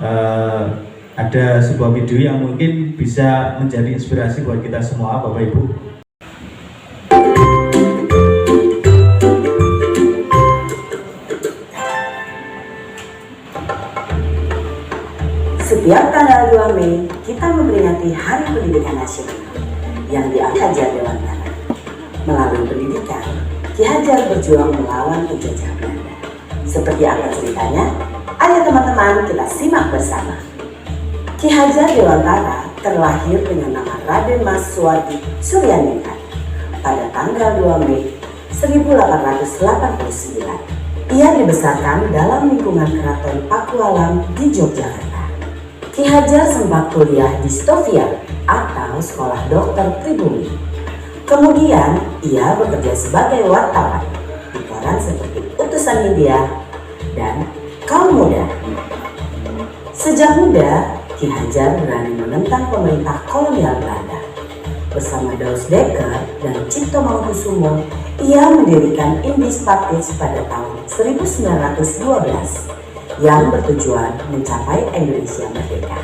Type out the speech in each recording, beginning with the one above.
eh, ada sebuah video yang mungkin bisa menjadi inspirasi buat kita semua, Bapak Ibu. Setiap tanggal 2 Mei, kita memperingati Hari Pendidikan Nasional yang diangkat Ki Hajar Dewantara. Melalui pendidikan, Ki Hajar berjuang melawan penjajah Belanda. Seperti apa ceritanya? Ayo teman-teman kita simak bersama. Ki Hajar Dewantara terlahir dengan nama Raden Mas Suwardi Suryaningrat pada tanggal 2 Mei 1889. Ia dibesarkan dalam lingkungan Keraton Pakualam di Yogyakarta. Ki Hajar sempat kuliah di Stovia atau Sekolah Dokter Pribumi. Kemudian ia bekerja sebagai wartawan di koran seperti Utusan Media dan Kaum Muda. Sejak muda, Ki Hajar berani menentang pemerintah kolonial Belanda. Bersama Daus Dekker dan Cipto Mangunkusumo, ia mendirikan Indis Partij pada tahun 1912 yang bertujuan mencapai Indonesia merdeka.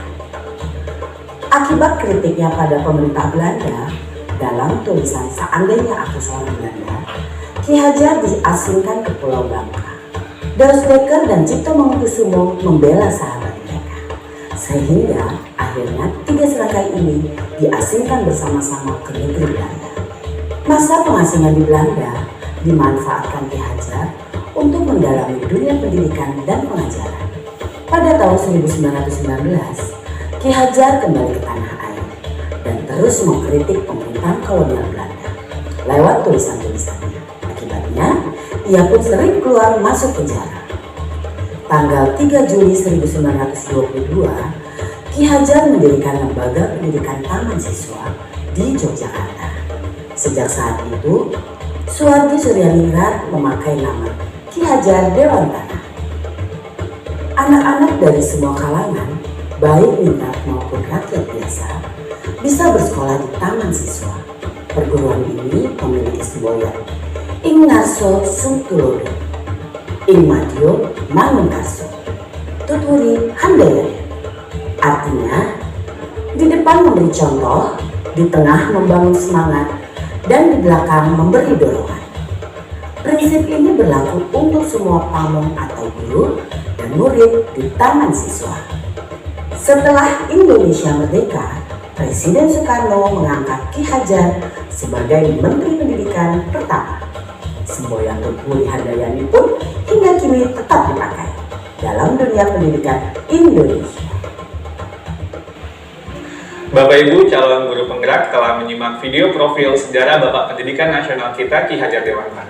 Akibat kritiknya pada pemerintah Belanda, dalam tulisan Seandainya Aku Seorang Belanda, Ki Hajar diasingkan ke Pulau Bangka. Daus Dekker dan Cipto Mangunkusumo membela sahabat mereka, sehingga akhirnya tiga serangkai ini diasingkan bersama-sama ke negeri Belanda. Masa pengasingan di Belanda dimanfaatkan Ki Hajar untuk mendalami dunia pendidikan dan pengajaran. Pada tahun 1919, Ki Hajar kembali ke tanah air dan terus mengkritik pemerintahan kolonial Belanda lewat tulisan-tulisannya. Akibatnya, ia pun sering keluar masuk penjara. Tanggal 3 Juli 1922, Ki Hajar mendirikan lembaga pendidikan taman siswa di Yogyakarta. Sejak saat itu, Suwardi Suryaningrat memakai nama Ki Hajar Dewantara. Anak-anak dari semua kalangan, baik minat maupun rakyat biasa, bisa bersekolah di taman siswa. Perguruan ini memiliki semboyan Ing Ngarso Sungtulodo, Ing Madyo Mangunkarso, Tuturi Handayani. Artinya, di depan memberi contoh, di tengah membangun semangat, dan di belakang memberi dorongan. Prinsip ini berlaku untuk semua pamong atau guru dan murid di taman siswa. Setelah Indonesia merdeka, Presiden Soekarno mengangkat Ki Hajar sebagai Menteri Pendidikan pertama. Semboyan Tuturi Handayani pun hingga kini tetap dipakai dalam dunia pendidikan Indonesia. Bapak Ibu calon guru penggerak telah menyimak video profil sejarah Bapak Pendidikan Nasional kita Ki Hajar Dewantara.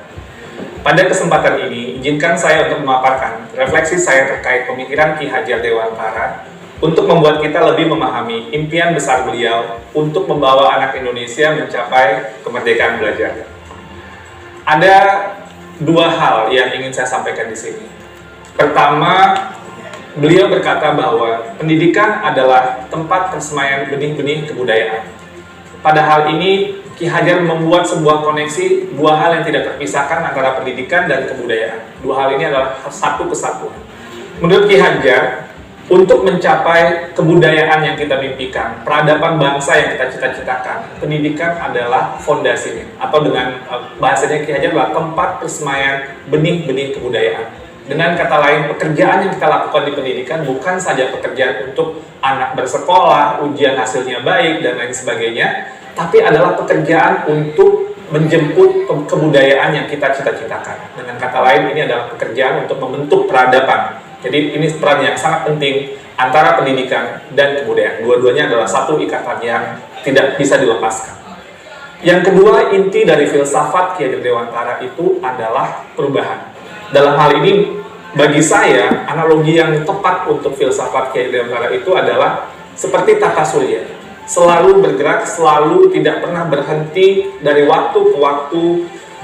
Pada kesempatan ini, izinkan saya untuk memaparkan refleksi saya terkait pemikiran Ki Hajar Dewantara untuk membuat kita lebih memahami impian besar beliau untuk membawa anak Indonesia mencapai kemerdekaan belajar. Ada dua hal yang ingin saya sampaikan di sini. Pertama, beliau berkata bahwa pendidikan adalah tempat persemaian benih-benih kebudayaan. Pada hal ini, Ki Hajar membuat sebuah koneksi dua hal yang tidak terpisahkan antara pendidikan dan kebudayaan. Dua hal ini adalah satu kesatuan. Menurut Ki Hajar, untuk mencapai kebudayaan yang kita mimpikan, peradaban bangsa yang kita cita-citakan, pendidikan adalah fondasinya. Atau dengan bahasanya Ki Hajar adalah tempat persemaian benih-benih kebudayaan. Dengan kata lain, pekerjaan yang kita lakukan di pendidikan bukan saja pekerjaan untuk anak bersekolah, ujian hasilnya baik, dan lain sebagainya, tapi adalah pekerjaan untuk menjemput kebudayaan yang kita cita-citakan. Dengan kata lain, ini adalah pekerjaan untuk membentuk peradaban. Jadi ini peran yang sangat penting antara pendidikan dan kebudayaan. Dua-duanya adalah satu ikatan yang tidak bisa dilepaskan. Yang kedua, inti dari filsafat Ki Hajar Dewantara itu adalah perubahan. Dalam hal ini, bagi saya, analogi yang tepat untuk filsafat Ki Hajar Dewantara itu adalah seperti tata surya. Selalu bergerak, selalu tidak pernah berhenti dari waktu ke waktu,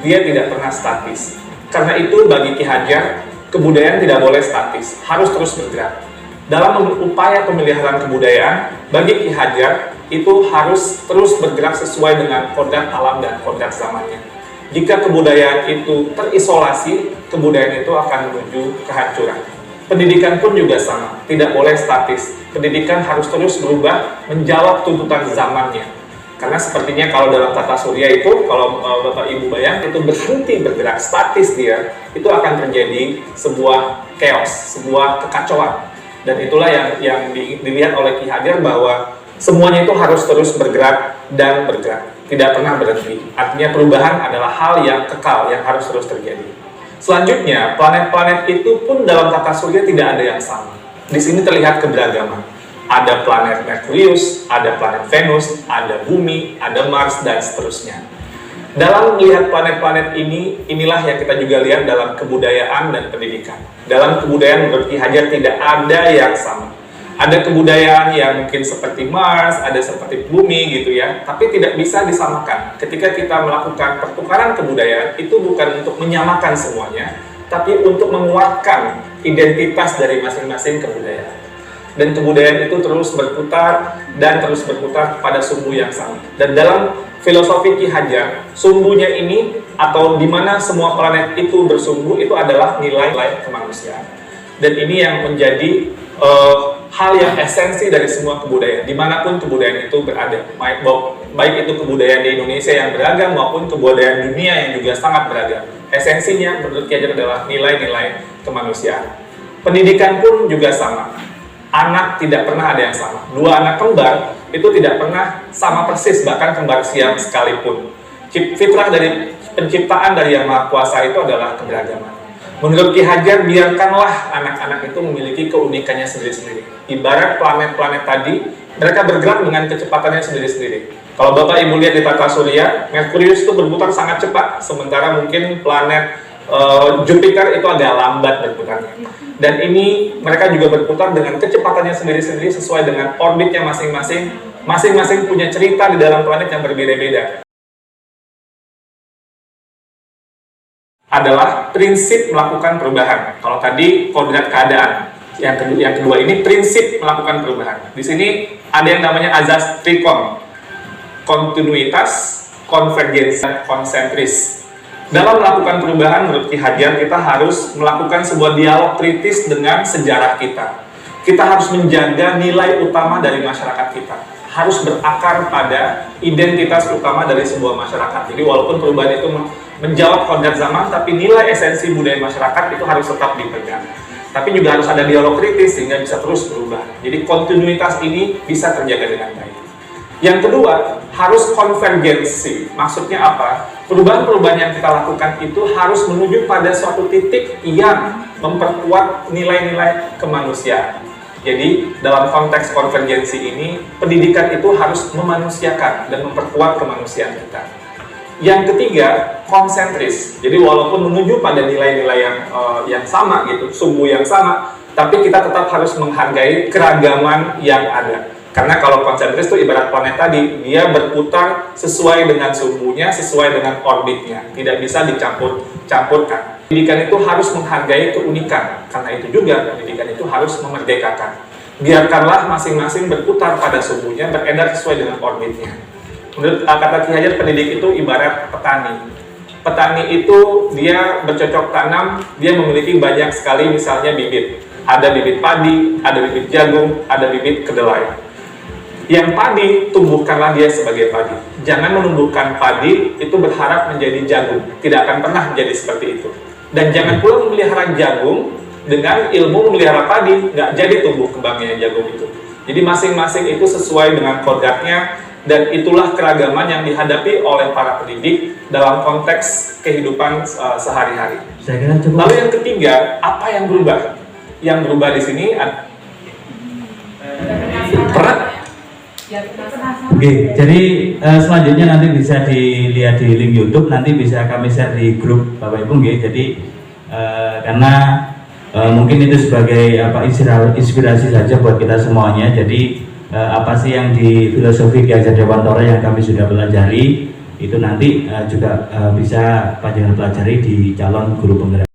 dia tidak pernah statis. Karena itu, bagi Ki Hajar, kebudayaan tidak boleh statis, harus terus bergerak. Dalam upaya pemeliharaan kebudayaan, bagi Ki Hajar, itu harus terus bergerak sesuai dengan kodrat alam dan kodrat zamannya. Jika kebudayaan itu terisolasi, kebudayaan itu akan menuju kehancuran. Pendidikan pun juga sama, tidak boleh statis. Pendidikan harus terus berubah, menjawab tuntutan zamannya. Karena sepertinya kalau dalam tata surya itu, kalau Bapak Ibu bayang, itu berhenti bergerak statis dia, itu akan terjadi sebuah chaos, sebuah kekacauan. Dan itulah yang dilihat oleh Ki Hajar, bahwa semuanya itu harus terus bergerak dan bergerak, tidak pernah berhenti. Artinya perubahan adalah hal yang kekal, yang harus terus terjadi. Selanjutnya, planet-planet itu pun dalam tata surya tidak ada yang sama. Di sini terlihat keberagaman. Ada planet Merkurius, ada planet Venus, ada Bumi, ada Mars, dan seterusnya. Dalam melihat planet-planet ini, inilah yang kita juga lihat dalam kebudayaan dan pendidikan. Dalam kebudayaan menurut Ki Hajar tidak ada yang sama. Ada kebudayaan yang mungkin seperti Mars, ada seperti Bumi gitu ya, tapi tidak bisa disamakan. Ketika kita melakukan pertukaran kebudayaan, itu bukan untuk menyamakan semuanya, tapi untuk menguatkan identitas dari masing-masing kebudayaan. Dan kebudayaan itu terus berputar dan terus berputar pada sumbu yang sama. Dan dalam filosofi Ki Hajar, sumbunya ini atau di mana semua planet itu bersumbu itu adalah nilai-nilai kemanusiaan. Dan ini yang menjadi hal yang esensi dari semua kebudayaan, dimanapun kebudayaan itu berada, baik itu kebudayaan di Indonesia yang beragam maupun kebudayaan dunia yang juga sangat beragam. Esensinya menurut Ki Hajar adalah nilai-nilai kemanusiaan. Pendidikan pun juga sama. Anak tidak pernah ada yang sama. Dua anak kembar itu tidak pernah sama persis, bahkan kembar siam sekalipun. Fitrah dari penciptaan dari Yang Maha Kuasa itu adalah keberagaman. Menurut Ki Hajar, biarkanlah anak-anak itu memiliki keunikannya sendiri-sendiri. Ibarat planet-planet tadi, mereka bergerak dengan kecepatannya sendiri-sendiri. Kalau Bapak Ibu lihat di tata surya, Merkurius itu berputar sangat cepat, sementara mungkin planet Jupiter itu agak lambat berputarnya. Dan ini mereka juga berputar dengan kecepatannya sendiri-sendiri sesuai dengan orbitnya masing-masing. Masing-masing punya cerita di dalam planet yang berbeda-beda. Adalah prinsip melakukan perubahan. Kalau tadi kodrat keadaan, yang kedua ini prinsip melakukan perubahan. Di sini ada yang namanya azas trikon, kontinuitas, konvergensi, konsentris. Dalam melakukan perubahan menurut Ki Hajar, kita harus melakukan sebuah dialog kritis dengan sejarah kita. Kita harus menjaga nilai utama dari masyarakat kita, harus berakar pada identitas utama dari sebuah masyarakat. Jadi walaupun perubahan itu menjawab kodrat zaman, tapi nilai esensi budaya masyarakat itu harus tetap dipegang. Tapi juga harus ada dialog kritis sehingga bisa terus berubah. Jadi kontinuitas ini bisa terjaga dengan baik. Yang kedua, harus konvergensi. Maksudnya apa? Perubahan-perubahan yang kita lakukan itu harus menuju pada suatu titik yang memperkuat nilai-nilai kemanusiaan. Jadi dalam konteks konvergensi ini, pendidikan itu harus memanusiakan dan memperkuat kemanusiaan kita. Yang ketiga, konsentris. Jadi walaupun menuju pada nilai-nilai yang sama gitu, sumbu yang sama, tapi kita tetap harus menghargai keragaman yang ada. Karena kalau konsentris itu ibarat planet tadi, dia berputar sesuai dengan sumbunya, sesuai dengan orbitnya, tidak bisa dicampur-campurkan. Pendidikan itu harus menghargai keunikan, karena itu juga pendidikan itu harus memerdekakan. Biarkanlah masing-masing berputar pada sumbunya, beredar sesuai dengan orbitnya. Menurut kata Ki Hajar, pendidik itu ibarat petani. Petani itu dia bercocok tanam, dia memiliki banyak sekali misalnya bibit. Ada bibit padi, ada bibit jagung, ada bibit kedelai. Yang padi, tumbuhkanlah dia sebagai padi. Jangan menumbuhkan padi itu berharap menjadi jagung. Tidak akan pernah menjadi seperti itu. Dan jangan pula memelihara jagung dengan ilmu memelihara padi, nggak jadi tumbuh kembangnya jagung itu. Jadi masing-masing itu sesuai dengan kodratnya, dan itulah keragaman yang dihadapi oleh para pendidik dalam konteks kehidupan sehari-hari. Saya kira cukup. Lalu yang ketiga, apa yang berubah? Yang berubah di sini peran. Oke, jadi selanjutnya nanti bisa dilihat di link YouTube, nanti bisa kami share di grup Bapak Ibu. Jadi karena mungkin itu sebagai inspirasi saja buat kita semuanya. Jadi apa sih yang di filosofi Ki Hajar Dewantara yang kami sudah pelajari, itu nanti juga bisa panjenengan pelajari di calon guru penggerak.